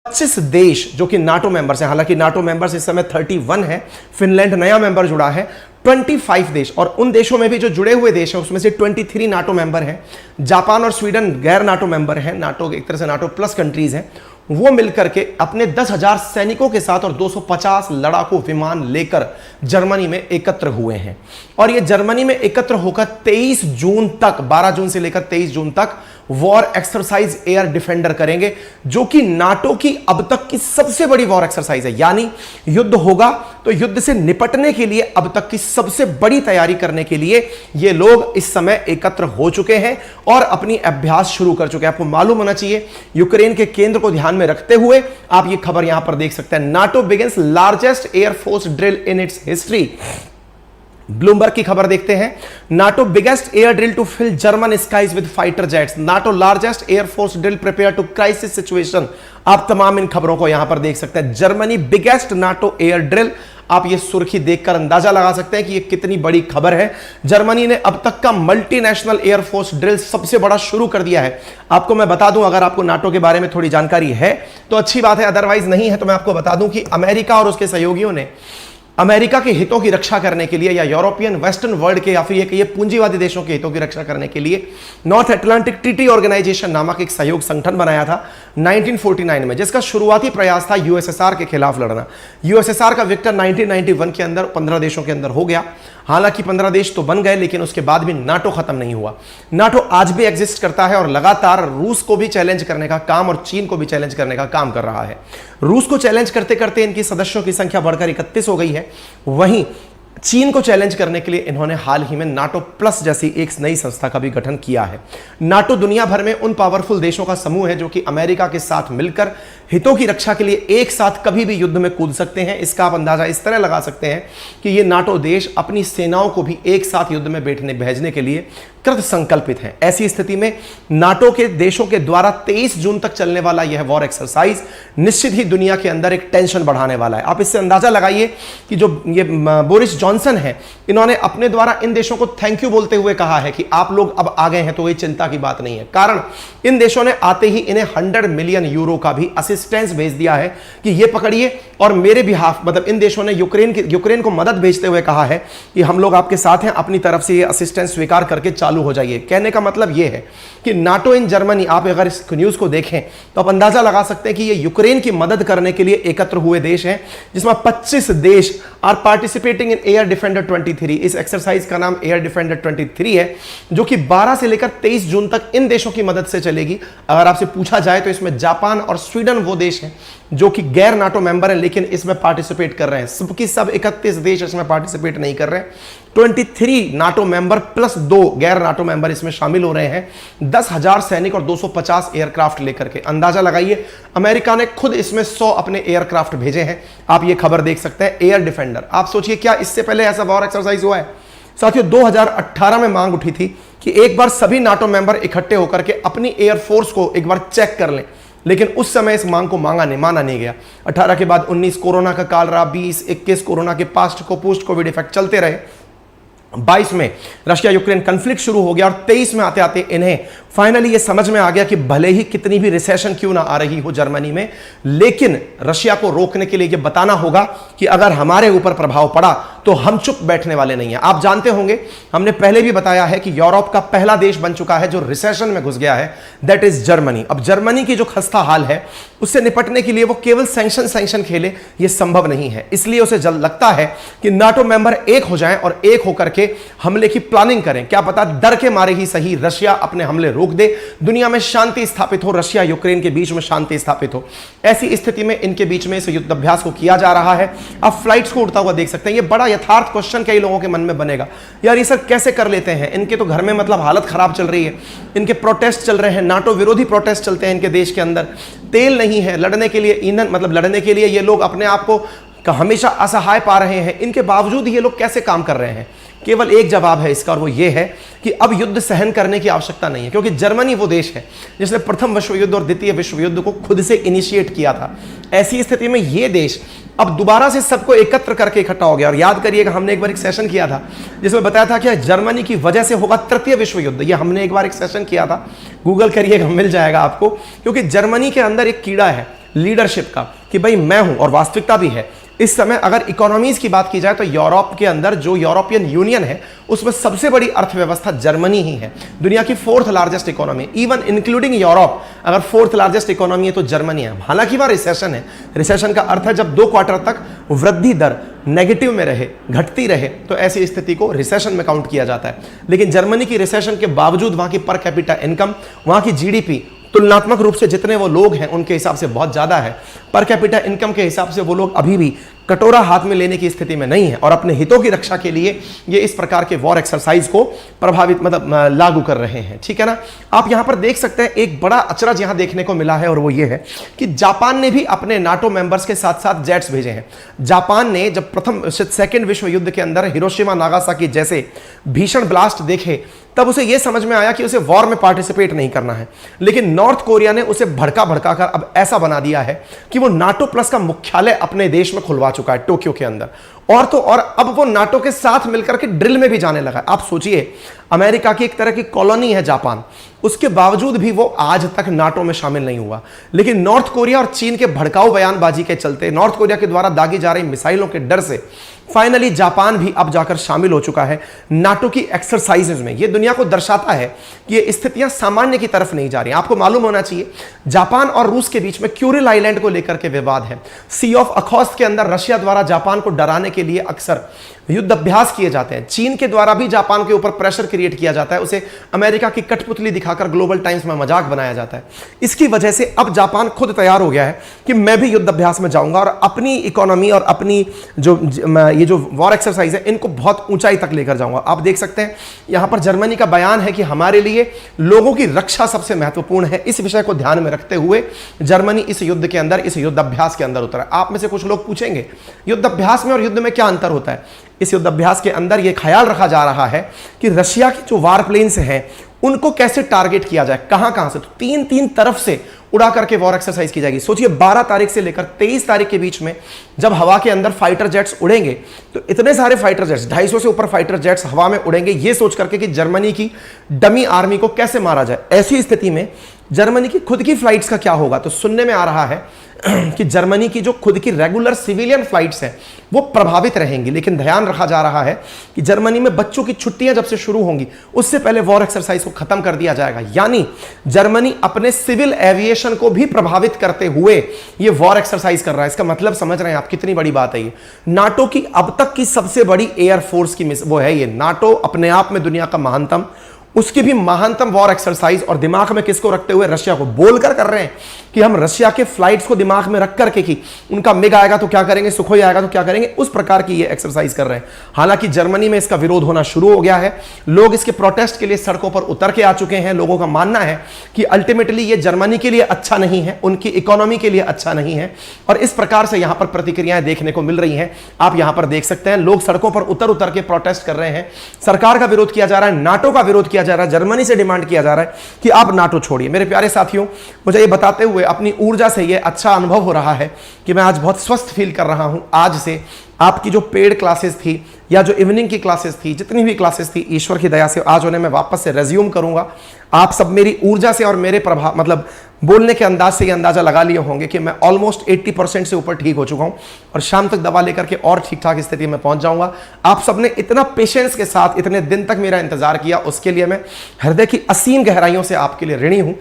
25 देश जो कि नाटो मेंबर्स हैं, हालांकि नाटो मेंबर्स इस समय 31 है, फिनलैंड नया मेंबर जुड़ा है। 25 देश, और उन देशों में भी जो जुड़े हुए देश हैं उसमें से 23 नाटो मेंबर हैं। जापान और स्वीडन गैर नाटो मेंबर हैं, नाटो एक तरह से नाटो प्लस कंट्रीज हैं। वो मिलकर के अपने 10,000 सैनिकों के साथ और 250 लड़ाकू विमान लेकर जर्मनी में एकत्र हुए हैं। और ये जर्मनी में एकत्र होकर 23 जून तक, 12 जून से लेकर 23 जून तक वॉर एक्सरसाइज एयर डिफेंडर करेंगे, जो कि नाटो की अब तक की सबसे बड़ी वॉर एक्सरसाइज है। यानी युद्ध होगा तो युद्ध से निपटने के लिए अब तक की सबसे बड़ी तैयारी करने के लिए ये लोग इस समय एकत्र हो चुके हैं और अपनी अभ्यास शुरू कर चुके हैं। आपको मालूम होना चाहिए, यूक्रेन के केंद्र को ध्यान में रखते हुए आप ये खबर यहां पर देख सकते हैं। NATO begins largest air force drill in its history. Bloomberg की खबर देखते हैं। NATO biggest air drill to fill German skies with fighter jets. NATO largest air force drill prepare to crisis situation. आप तमाम इन खबरों को यहां पर देख सकते हैं। Germany biggest NATO air drill. आप ये सुर्खी देखकर अंदाजा लगा सकते हैं कि ये कितनी बड़ी खबर है। जर्मनी ने अब तक का मल्टीनेशनल एयरफोर्स ड्रिल सबसे बड़ा शुरू कर दिया है। आपको मैं बता दूं, अगर आपको नाटो के बारे में थोड़ी जानकारी है तो अच्छी बात है, अदरवाइज नहीं है तो मैं आपको बता दूं कि अमेरिका और उसके सहयोगियों ने अमेरिका के हितों की रक्षा करने के लिए, या यूरोपियन वेस्टर्न वर्ल्ड के, या फिर ये कहिए पूंजीवादी देशों के हितों की रक्षा करने के लिए नॉर्थ अटलांटिक ट्रीटी ऑर्गेनाइजेशन नामक एक सहयोग संगठन बनाया था 1949 में, जिसका शुरुआती प्रयास था यूएसएसआर के खिलाफ लड़ना। यूएसएसआर का विक्टर 1991 के अंदर 15 देशों के अंदर हो गया। हालांकि 15 देश तो बन गए, लेकिन उसके बाद भी नाटो खत्म नहीं हुआ। नाटो आज भी एग्जिस्ट करता है और लगातार रूस को भी चैलेंज करने का काम और चीन को भी चैलेंज करने का काम कर रहा है। रूस को चैलेंज करते करते इनकी सदस्यों की संख्या बढ़कर 31 हो गई है। वहीं चीन को चैलेंज करने के लिए इन्होंने हाल ही में नाटो प्लस जैसी एक नई संस्था का भी गठन किया है। नाटो दुनिया भर में उन पावरफुल देशों का समूह है जो कि अमेरिका के साथ मिलकर हितों की रक्षा के लिए एक साथ कभी भी युद्ध में कूद सकते हैं। इसका आप अंदाजा इस तरह लगा सकते हैं कि ये नाटो देश अपनी सेनाओं को भी एक साथ युद्ध में भेजने के लिए कृत संकल्पित हैं। ऐसी स्थिति में नाटो के देशों के द्वारा 23 जून तक चलने वाला यह वॉर एक्सरसाइज निश्चित ही दुनिया के अंदर एक टेंशन बढ़ाने वाला है। आप इससे अंदाजा लगाइए कि जो ये बोरिस जॉनसन है, इन्होंने अपने द्वारा इन देशों को थैंक यू बोलते हुए कहा है कि आप लोग अब आ गए हैं तो ये चिंता की बात नहीं है। कारण इन देशों ने आते ही इन्हें 100 मिलियन यूरो का भी असिस्टेंस भेज दिया है कि ये पकड़िए, और मेरे बिहाफ, मतलब इन देशों ने यूक्रेन को मदद भेजते हुए कहा है कि हम लोग आपके साथ हैं, अपनी तरफ से ये असिस्टेंस स्वीकार करके चालू हो जाइए। कहने का मतलब ये है कि नाटो इन जर्मनी, आप अगर इस न्यूज को देखें तो आप अंदाजा लगा सकते हैं कि ये यूक्रेन की मदद करने के लिए एकत्र हुए देश हैं, जिसमें 25 देश are participating in air defender 23। इस एक्सरसाइज का नाम एयर डिफेंडर 23 है, जो कि 12 से लेकर 23 जून तक इन देशों की मदद से चलेगी। अगर आपसे पूछा जाए तो इसमें जापान और स्वीडन वो देश हैं जो कि गैर नाटो मेंबर हैं, लेकिन इसमें पार्टिसिपेट कर रहे हैं। सबकी सब 31 देश इसमें पार्टिसिपेट नहीं कर रहे हैं। 23 नाटो मेंबर प्लस 2 गैर नाटो मेंबर इसमें शामिल हो रहे हैं। 10,000 सैनिक और 250 एयरक्राफ्ट लेकर के। अंदाजा लगाइए, अमेरिका ने खुद इसमें 100 अपने एयरक्राफ्ट भेजे हैं। आप ये खबर देख सकते हैं, एयर डिफेंडर। आप सोचिए, क्या इससे पहले ऐसा वॉर एक्सरसाइज हुआ है? साथियों, 2018 में मांग उठी थी कि एक बार सभी नाटो मेंबर इकट्ठे होकर के अपनी एयरफोर्स को एक बार चेक कर लें, लेकिन उस समय इस मांग को माना नहीं गया। 18 के बाद 19 कोरोना का काल रहा, 20, 21 कोरोना के पोस्ट कोविड इफेक्ट चलते रहे। 22 में रशिया यूक्रेन कन्फ्लिक्ट शुरू हो गया और 23 में आते आते इन्हें फाइनली ये समझ में आ गया कि भले ही कितनी भी रिसेशन क्यों ना आ रही हो जर्मनी में, लेकिन रशिया को रोकने के लिए ये बताना होगा कि अगर हमारे ऊपर प्रभाव पड़ा तो हम चुप बैठने वाले नहीं हैं। आप जानते होंगे, हमने पहले भी बताया है कि यूरोप का पहला देश बन चुका है जो रिसेशन में घुस गया है, दैट इज जर्मनी। अब जर्मनी की जो खस्ता हाल है उससे निपटने के लिए वो केवल सैंक्शन खेले, ये संभव नहीं है। इसलिए उसे लगता है कि नाटो मेंबर एक हो जाएं और एक होकर के हमले की प्लानिंग करें। क्या पता डर के मारे ही सही रशिया अपने हमले रोक दे, दुनिया में शांति स्थापित हो, रशिया यूक्रेन के बीच में शांति स्थापित हो। ऐसी स्थिति में इनके बीच में इस युद्धाभ्यास को किया जा रहा है। आप फ्लाइट्स को उड़ता हुआ देख सकते हैं। ये बड़ा यथार्थ क्वेश्चन कई लोगों के मन में बनेगा, यार ये सब कैसे कर लेते हैं? इनके तो घर में मतलब हालत खराब चल रही है, इनके प्रोटेस्ट चल रहे हैं, नाटो विरोधी प्रोटेस्ट चलते हैं इनके देश के अंदर, तेल नहीं है लड़ने के लिए, ईंधन मतलब लड़ने के लिए ये लोग अपने आप को हमेशा असहाय पा रहे हैं। इनके बावजूद ये लोग कैसे काम कर रहे हैं? केवल एक जवाब है इसका, और वो ये है कि अब युद्ध सहन करने की आवश्यकता नहीं है, क्योंकि जर्मनी वो देश है जिसने प्रथम विश्व युद्ध और द्वितीय विश्व युद्ध को खुद से इनिशिएट किया था। ऐसी स्थिति में ये देश अब दोबारा से सबको एकत्र करके इकट्ठा हो गया। और याद करिएगा, हमने एक बार एक सेशन किया था जिसमें बताया था कि जर्मनी की वजह से होगा तृतीय विश्व युद्ध। ये हमने एक बार एक सेशन किया था, गूगल करिएगा, मिल जाएगा आपको। क्योंकि जर्मनी के अंदर एक कीड़ा है लीडरशिप का कि भाई मैं हूं, और वास्तविकता भी है। इस समय अगर इकोनॉमीज की बात की जाए तो यूरोप के अंदर जो यूरोपियन यूनियन है उसमें सबसे बड़ी अर्थव्यवस्था जर्मनी ही है, दुनिया की 4th largest economy, even including Europe अगर 4th लार्जेस्ट इकोनॉमी है तो जर्मनी है। हालांकि वह रिसेशन है, रिसेशन का अर्थ है जब 2 क्वार्टर तक वृद्धि दर नेगेटिव में रहे, घटती रहे, तो ऐसी स्थिति को रिसेशन में काउंट किया जाता है। लेकिन जर्मनी की रिसेशन के बावजूद वहां की पर कैपिटा इनकम, वहां की जीडीपी तुलनात्मक रूप से जितने वो लोग हैं उनके हिसाब से बहुत ज्यादा है। पर कैपिटा इनकम के हिसाब से वो लोग अभी भी कटोरा हाथ में लेने की स्थिति में नहीं है और अपने हितों की रक्षा के लिए ये इस प्रकार के वॉर एक्सरसाइज को प्रभावित लागू कर रहे हैं, ठीक है ना। आप यहां पर देख सकते हैं एक बड़ा अचरज यहां देखने को मिला है और वो ये है कि जापान ने भी अपने नाटो मेंबर्स के साथ साथ जेट्स भेजे हैं। जापान ने जब सेकेंड विश्व युद्ध के अंदर हिरोशिमा नागासाकी जैसे भीषण ब्लास्ट देखे तब उसे यह समझ में आया कि उसे वॉर में पार्टिसिपेट नहीं करना है, लेकिन नॉर्थ कोरिया ने उसे भड़का कर अब ऐसा बना दिया है कि वो नाटो प्लस का मुख्यालय अपने देश में खुलवा चुका है टोक्यो के अंदर, और तो और अब वो नाटो के साथ मिलकर के ड्रिल में भी जाने लगा है। आप सोचिए, अमेरिका की एक तरह की कॉलोनी है जापान, उसके बावजूद भी वो आज तक नाटो में शामिल नहीं हुआ। लेकिन नॉर्थ कोरिया और चीन के भड़काऊ बयानबाजी के चलते, नॉर्थ कोरिया के द्वारा दागी जा रही मिसाइलों के डर से फाइनली जापान भी अब जाकर शामिल हो चुका है नाटो की एक्सरसाइजेज में। यह दुनिया को दर्शाता है कि ये स्थितियां सामान्य की तरफ नहीं जा रही। आपको मालूम होना चाहिए जापान और रूस के बीच में क्यूरिल आइलैंड को लेकर के विवाद है। सी ऑफ अखौस्त के अंदर रशिया द्वारा जापान को डराने के लिए अक्सर युद्ध अभ्यास किए जाते हैं। चीन के द्वारा भी जापान के ऊपर प्रेशर क्रिएट किया जाता है, उसे अमेरिका की कठपुतली दिखाकर ग्लोबल टाइम्स में मजाक बनाया जाता है। इसकी वजह से अब जापान खुद तैयार हो गया है कि मैं भी युद्ध अभ्यास में जाऊंगा और अपनी इकोनॉमी और अपनी ये जो वॉर एक्सरसाइज है इनको बहुत ऊंचाई तक लेकर जाऊंगा। आप देख सकते हैं यहां पर जर्मनी का बयान है कि हमारे लिए लोगों की रक्षा सबसे महत्वपूर्ण है। इस विषय को ध्यान में रखते हुए जर्मनी इस युद्ध के अंदर, इस युद्ध अभ्यास के अंदर उतरा। आप में से कुछ लोग पूछेंगे युद्ध अभ्यास में और युद्ध में क्या अंतर होता है। इस युद्ध अभ्यास के अंदर यह ख्याल रखा जा रहा है कि रशिया की जो वार प्लेन्स हैं उनको कैसे टारगेट किया जाए, कहां से, तो 3 तरफ से उड़ा करके वॉर एक्सरसाइज की जाएगी। सोचिए 12 तारीख से लेकर 23 तारीख के बीच में जब हवा के अंदर फाइटर जेट्स उड़ेंगे तो इतने सारे फाइटर जेट्स, 250 से ऊपर फाइटर जेट्स हवा में उड़ेंगे, ये सोच करके कि जर्मनी की डमी आर्मी को कैसे मारा जाए। ऐसी स्थिति में जर्मनी की खुद की फ्लाइट्स का क्या होगा। तो सुनने में आ रहा है कि जर्मनी की जो खुद की रेगुलर सिविलियन फ्लाइट्स हैं वो प्रभावित रहेंगी। लेकिन ध्यान रखा जा रहा है कि जर्मनी में बच्चों की छुट्टियां जब से शुरू होंगी उससे पहले वॉर एक्सरसाइज को खत्म कर दिया जाएगा। यानी जर्मनी अपने सिविल एविएशन को भी प्रभावित करते हुए ये वॉर एक्सरसाइज कर रहा है। इसका मतलब समझ रहे हैं आप कितनी बड़ी बात है ये। नाटो की अब तक की सबसे बड़ी एयरफोर्स की वो है ये। नाटो अपने आप में दुनिया का महानतम, उसकी भी महानतम वॉर एक्सरसाइज, और दिमाग में किसको रखते हुए, रशिया को बोलकर कर रहे हैं कि हम रशिया के फ्लाइट्स को दिमाग में रख करके कि उनका मिग आएगा तो क्या करेंगे, सुखोई आएगा तो क्या करेंगे, उस प्रकार की ये एक्सरसाइज कर रहे हैं। हालांकि जर्मनी में इसका विरोध होना शुरू हो गया है, लोग इसके प्रोटेस्ट के लिए सड़कों पर उतर के आ चुके हैं। लोगों का मानना है कि अल्टीमेटली ये जर्मनी के लिए अच्छा नहीं है, उनकी इकोनॉमी के लिए अच्छा नहीं है, और इस प्रकार से यहां पर प्रतिक्रियाएं देखने को मिल रही हैं। आप यहां पर देख सकते हैं लोग सड़कों पर उतर उतर के प्रोटेस्ट कर रहे हैं। सरकार का विरोध किया जा रहा है, नाटो का विरोध किया जा रहा है, जर्मनी से डिमांड किया जा रहा है कि आप नाटो छोड़िए। मेरे प्यारे साथियों, मुझे ये बताते हुए अपनी ऊर्जा से ये अच्छा अनुभव हो रहा है कि मैं आज बहुत स्वस्थ फील कर रहा हूं। आज से आपकी जो पेड क्लासेस थी या जो इवनिंग की क्लासेस थी, जितनी भी क्लासेस थी, ईश्वर की दया से आज उन्हें मैं वापस से रेज्यूम करूंगा। आप सब मेरी ऊर्जा से और मेरे प्रभाव बोलने के अंदाज से ये अंदाजा लगा लिए होंगे कि मैं ऑलमोस्ट 80% से ऊपर ठीक हो चुका हूं और शाम तक दवा लेकर के और ठीक ठाक स्थिति में पहुंच जाऊंगा। आप सबने इतना पेशेंस के साथ इतने दिन तक मेरा इंतजार किया, उसके लिए मैं हृदय की असीम गहराइयों से आपके लिए ऋणी हूं।